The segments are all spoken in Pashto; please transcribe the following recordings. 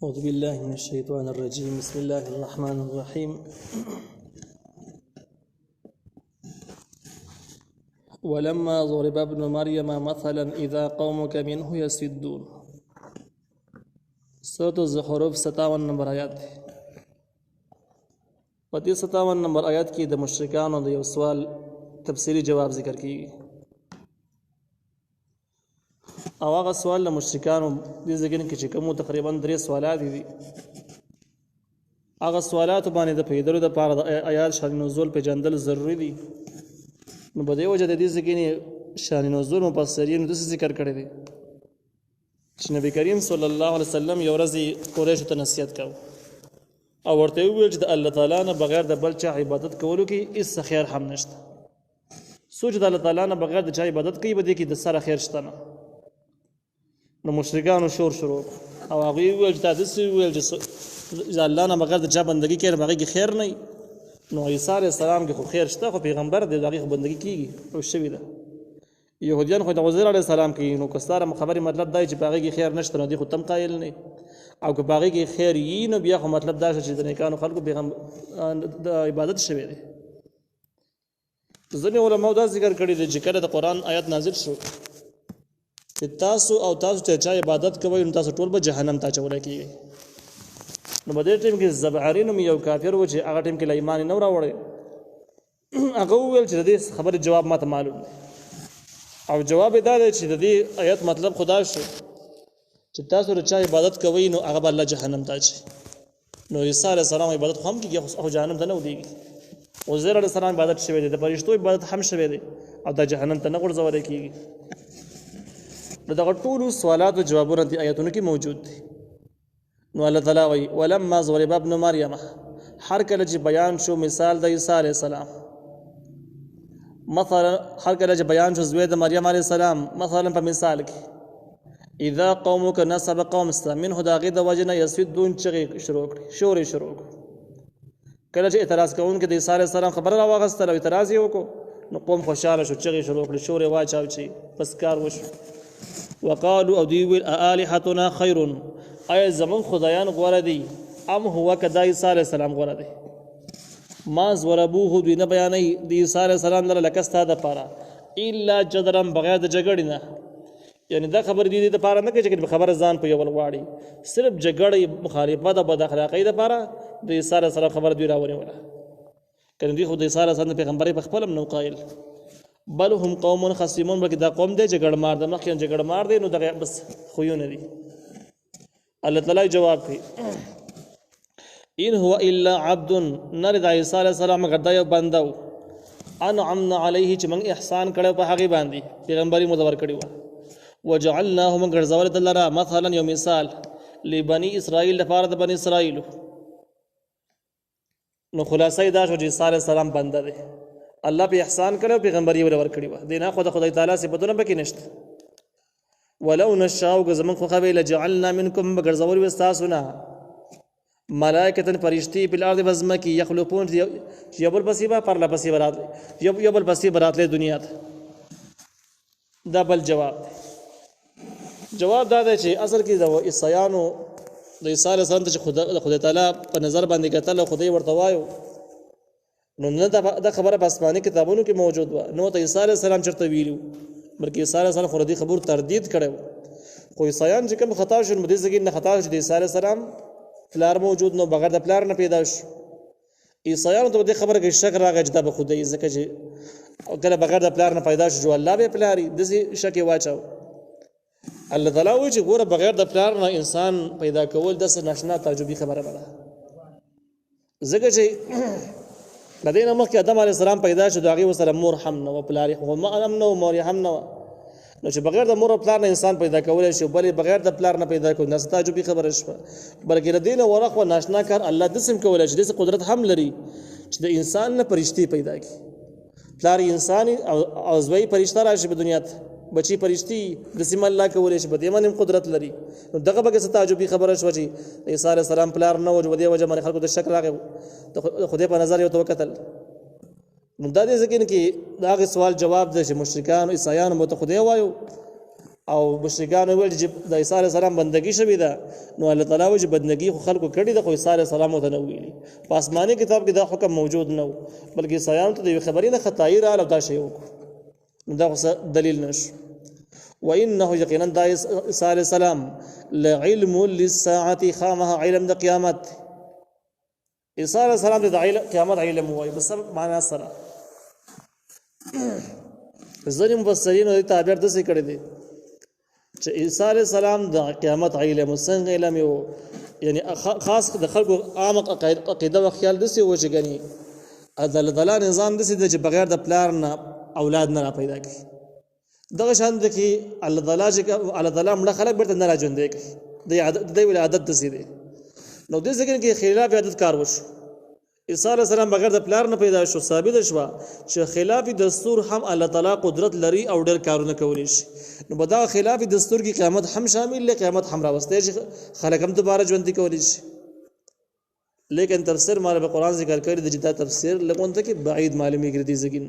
أعوذ بالله من الشيطان الرجيم بسم الله الرحمن الرحيم ولما ضرب ابن مريم مثلا إذا قومك منه يصدون سورة الزخرف 57 نمبر آیات دی. په دې 57 نمبر آیات کې د مشرکانو د یو سوال تفصیلی جواب ذکر کیږي او هغه سوال له مشرکانو دې ځګن کې چې کوم تقریبا 3 سوالات دي هغه سوالات باندې د پیدلو د پاره د آیات شان نزول په جندل ضروری دي نو په دې وجه د دې ځګن شان نزول مفسرین د ذکر کړی دي چې نبی کریم صلی الله علیه وسلم یو ورځ قریش ته نصیحت کاوه او ورته ویل چې د الله تعالی نه بغیر د بل چا عبادت کولو کې هیڅ خیر هم نشته سوچ د الله تعالی نه بغیر د چا عبادت کوي بده کې د سره خیر شته نه نو مشرکانو شور شروع او هغه ویل چې تاسو ویل چې الله نه بغیر د چا بندګي کوي هغه کې خیر نه نو عیسی علیه السلام کې خو خیر شته خو پیغمبر د هغه بندګي کیږي او شوی ده يهوديان خو د عزير عليه السلام کې نو کستاره خبري مطلب دی چې باغې کې خیر نشته نو دي خو تم قائل نه او که باغې کې خیر یې نو بیا خو مطلب دا چې د نیکانو خلکو پیغمبر د عبادت شوی دی ځینې علماء دا ذکر کړی دی چې کله د قران آیات نازل شو چې تاسو ته چا عبادت کوئ نو تاسو ټول به جهنم ته چولای کیږي نو په دې ټیم کې زبعرین یو کافر و چې هغه ټیم کې ایمان نه راوړی هغه ویل چې د دې خبرې جواب ماته معلوم دی او جواب دا دی چې د دې آیت مطلب خدا شو چې تاسو د چا عبادت کوئ نو هغه به الله جهنم ته اچي نو عیسی علیه السلام عبادت هم کیږي خو جهنم ته نه ودیږي عزیر علیه السلام عبادت شوی دی د فرشتو عبادت هم شوی دی او د جهنم ته نه غورځول کیږي دغه ټول سوالات او جوابونه د آیاتونو کې موجود دي نو الله تعالی وایي ولما ضرب ابن مریم هر کله چې بیان شو مثال د عیسی علیه السلام مثلا هر کله چې بیان شو زوی د مریم علیه السلام مثلا په مثال کې اذا قومك نسب قوم منه داغه د وجنه يسدون چغي شروع کړي شور شروع کله چې اعتراض کوونکې د عیسی علیه السلام خبر راوغستل او اعتراض یې وکړو نو قوم خوشاله شو چغي شروع کړي شور واچاو چی پس کار وشو وقالوا او دی ویل الہتنا خیر ای زمون خدایان غوړه دي ام هو کدا عیسی علیه السلام غوړه دي ما زوربوه دوی نه بیانې د عیسی علیه السلام نه لکستا د پاره الا جدرم بغیر د جګړې نه یعنی دا خبر دي د پاره نه کې چې خبر ځان په یو غواړي صرف جګړې مخالفت د بد اخلاقۍ د پاره د عیسی علیه السلام خبر دی راوړي ولا کله دی خو د عیسی علیه السلام پیغمبري په خپل نو قائل بل هم قوم خصمون بلکې دا قوم دی جګړ مار د مخکې جګړ مار دی نو دغه بس خوونه دي الله تعالی جواب کوي ان هو الا عبد نرد عیسی علیه السلام غدا یو بندو انعمنا علیه چې موږ احسان کړو په هغه باندې پیغمبري مدور کړو وجعلناه من غرزول دلرا مثلا یو مثال لبني اسرائیل لپاره د بني اسرائیل نو خلاصې دا شو چې عیسی علیه السلام بنده دی الله په احسان کړو پیغمبري ور کړی و دینه خدای تعالی صفاتونه پکې نشته ولو نشاء زمن خو خو لجعلنا منكم بغرزول واستاسنا ملائکه فرشتي په الارض وزمه کې يخلقون یبل بصیبه پر لا بصیبه رات یبل بصیبه رات له دنیا ته دا بل جواب دا دی چې اصل کې د عیسایانو د عیسی علیه السلام ته خدای تعالی په نظر باندې کتل خدای ورته وایو نو نه دا خبره په آسماني کتابونو کې موجود و نو ته عیسی علیه السلام چرته ویلو بلکې عیسی علیه السلام خو دې خبر تردید کړو خو عیسایان چې کوم خطا شول مدې زګین نه خطا شو د عیسی علیه السلام پلار موجود نو بغیر د پلار نه پیدا شو عیسایانو ته دې خبره کې شک راغی چې دا به خدای ځکه چې کله بغیر د پلار نه پیدا شو الله به پلاری دې شک واچاو الله تعالی وایي چې ګوره بغیر د پلار نه انسان پیدا کول د ناشنا تعجبي خبره ده ځکه چې لدينا مخکې آدم علیه السلام پیدا شو د هغې وسره مور هم نه وه پلار هم نه و مور یې هم نه وه نو چې بغیر د مور او پلار نه انسان پیدا کولی شي بلې بغیر د پلار نه پیدا کول داسې تعجبي خبره شوه بلکې له دې نه ورخ و ناشنا کار الله داسې هم کولی شي داسې قدرت هم لري چې د انسان نه فرشتې پیدا کړي پلار انسان او زوی فرشته راشي په دنیا ته بچی فرشتي داسې هم الله کولی شي په دې باندې هم قدرت لري نو دغه به څه تعجبي خبره شوه چې عیسی علیه السلام پلار نه و په دې وجه باندې خلکو ته شک راغی د خدای په نظر یو ته وکتل نو دا دې ځکه کې دا غي سوال جواب دی چې مشرکان او عیسایان مو ته خدای وایو او مشرکان ویل چې د عیسی علیه السلام بندگی شوې ده نو الله تعالی وایي چې بندگی خو خلکو کړې ده خو عیسی علیه السلام ته نه ویلي په آسماني کتاب کې دا حکم موجود نه و بلکې عیسایانو ته د یوې خبرې نه خطایي راغله او دا شی وکړو نو دا خو دلیل نشو وانه یقینا دا عیسی علیه السلام لعلم للساعه خامها علم د قیامت عیسی علیه السلام د قیامت علم وایي بس معنا سره ځینې مفسرین د تعبیر داسې کړی دی چې عیسی علیه السلام د قیامت علم څنګه علم یو یعنی خاص د خلکو عام عقیده او خیال داسې و چې ګني عدالت نظام داسې دی چې بغیر د پلار نه اولاد نه را پیدا کوي دغه شان د کې الله تعالی مړه خلک بیرته نه راژوندي کوي د ویل عادت داسې دی نو دې ځکه کې خلاف عادت کار وشو عیسی علیه السلام بغیر د پلار نه پیدا شو ثابت شو چې خلاف دستور هم الله تعالی قدرت لري او ډېر کارونه کولی شي نو به دا خلاف دستور کې قیامت هم شامل له قیامت هم راوستي چې خلک هم دوباره ژوندي کولی شي لیکن تفسیر مال په قران ذکر کړی د جدا تفسیر لګون ته کې بعید معلومی کړی دي ځګین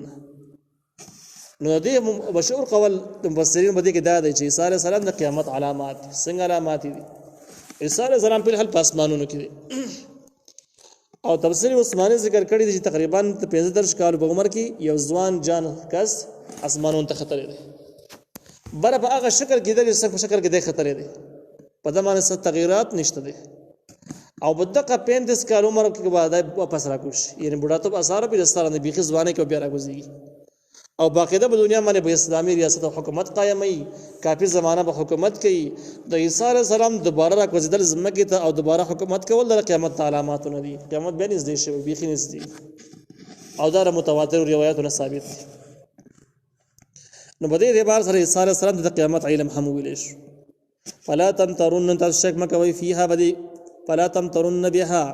نو دې مشهور قول مفسرین باندې کې دا دی چې عیسی علیه السلام د قیامت علامات څنګه علامات دي عیسی علیه السلام په حل پاسمانونو کې او تفسیر عثماني ذکر کړی دی چې تقریبا 15 کال په عمر کې یو ځوان جان کس اسمانونو ته خطر دی بر په هغه شکل کې د څه په شکل کې د خطر دی په دمانه څه تغیرات نشته دی او بدقه 35 کال عمر کې بعد واپس راکوش یعنی بډاتوب اثر په رستوران بيخي ځوانه کې بیا راګوزي او باقاعده په دنیا باندې به اسلامي ریاست او حکومت قائمي کافي زمانہ به حکومت کوي د عیسی علیه السلام دوباره راکوزیدل زمکه ته او دوباره حکومت کول د قیامت علاماتونه دي قیامت به نږدې شي بيخي نږدې او دا متواتر روایتونه ثابت دي نو بده اعتبار سره عیسی علیه السلام د قیامت علم هم ویل شي فلا تمترون تشک مکوي فيها بدی فلا تمترون بها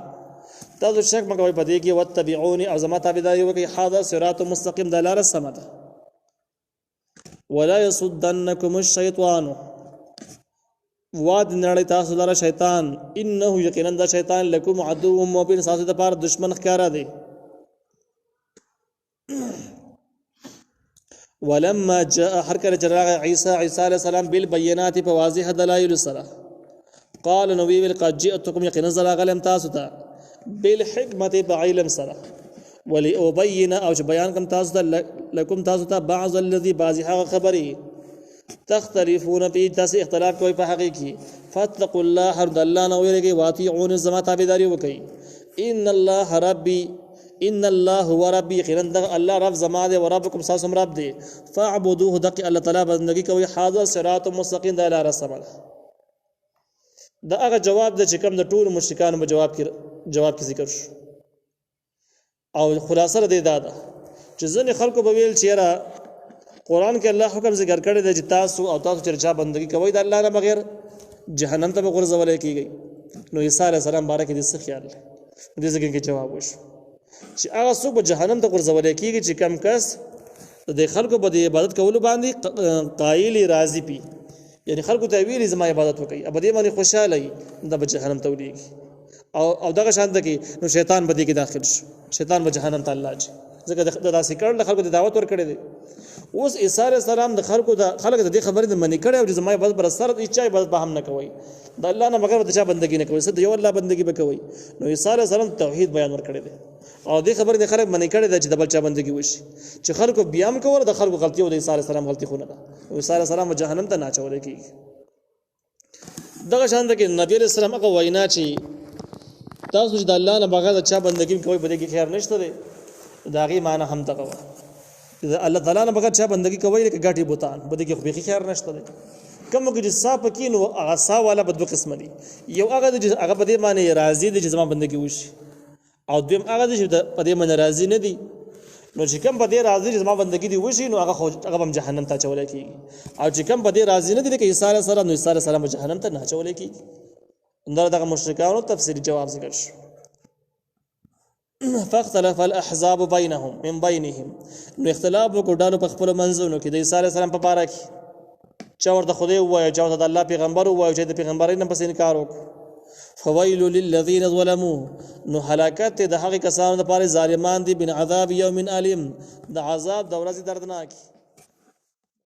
تاسو شک مکوئ پدې کې وتبعوني او زما تابعداري وکړئ هذا صراط مستقيم د لار سم ده ولا يصدنكم الشيطان واد نړۍ تاسو لاره شیطان انه یقینا د شیطان لكم عدو مبين تاسو د پاره دشمن ښکارا دی ولما جاء حركه جراغ عيسى عليه السلام بالبينات فواضح دلائل سره قال نبي قد جئتكم يقينا زلاغلم تاسو ته بالحکمت بعلم سره ولی ابین او بیان کوم تاسو ته لکم تاسو ته بعض الذي بعض هغه خبري تختلفون فيه تاسو اختلاف کوي په حقيقي فتقوا الله حرد الله نو ویلږي واطيعون زما تابعداري وکي ان الله ربي ان الله هو ربي خيرند الله رب زما دي وربكم ساسم رب دي فاعبدوه دق الله تعالی بندگی کوي حاضر صراط مستقيم د الله رسول دا هغه جواب د چې کوم د ټول مشرکانو په جواب کې ذکر شو او خلاصه دې دا ده چې ځنې خلکو به ویل چې را قران کې الله حکم ذکر کړی دی چې تاسو چرچا بندگی کوئ د الله نه بغیر جهنم ته غورځول کیږي نو عیسی علیه السلام بارے کې څه خیال دې ځکه کې جواب وشو چې هغه څوک به جهنم ته غورځول کیږي چې کم کس د خلکو په عبادت کولو باندې قایل راضی پی یعنی خلکو ته ویلي زما عبادت وکړي ابه دې باندې خوشاله وي د جهنم ته ولېږي او دغه شان د کې نو شیطان به دې کې داخل شو شیطان به جهنم ته الله اچي ځکه د داسې کړل خلکو ته دعوت ورکړي دي اوس عیسی علیه السلام د خلکو د خبرې د منی کړي او زما عبادت پر سر هیڅ عبادت به هم نه کوي د الله نه بغیر د چا بندګي نه کوي صد یو الله بندګي به کوي نو عیسی علیه السلام توحید بیان ورکړي دي او دې خبرې د خلک منی کړي چې د بل چا بندګي وشي چې خلکو بیا هم کول د خلکو غلطي او د عیسی علیه السلام غلطي خو نه ده عیسی علیه السلام جهنم ته نه اچول کیږي دغه شان د کې نبی علیہ السلام هغه وینا چې تاسو چې د الله نه بغیر د چا بندګي کوي بده کې خیر نشته دی دا غي معنی هم دغه چې الله تعالی نه بغیر چا بندګي کوي کې غاټي بوتان بده کې خو به خیر نشته دی کوم کې چې صاحب کې نو هغه صا والا په دوه قسم دي یو هغه چې هغه په دې معنی راضي دي چې زما بندګي وشي او دویم هغه چې په دې معنی راضي نه دي نو چې کوم په دې راضي چې زما بندګي دي وشي نو هغه هم جهنم ته چولای کیږي او چې کوم په دې راضي نه دي کې عیسی علیه السلام نو عیسی علیه السلام جهنم ته نه چولای کیږي دغه مشرکانو تفسیری جواب ذکر شو فاختلف الاحزاب بينهم من بينهم نو اختلاف وکړو په خپل منځونو کې د عیسی علیه السلام په اړه کې چا ورته خدای وایي چا ورته الله پیغمبر وایي چې د پیغمبرۍ نه پس انکار وکړو فويل للذين ظلموا نو هلاکت د هغه کسانو لپاره ظالمان دي بن عذاب يوم الیم د عذاب د ورځې دردناک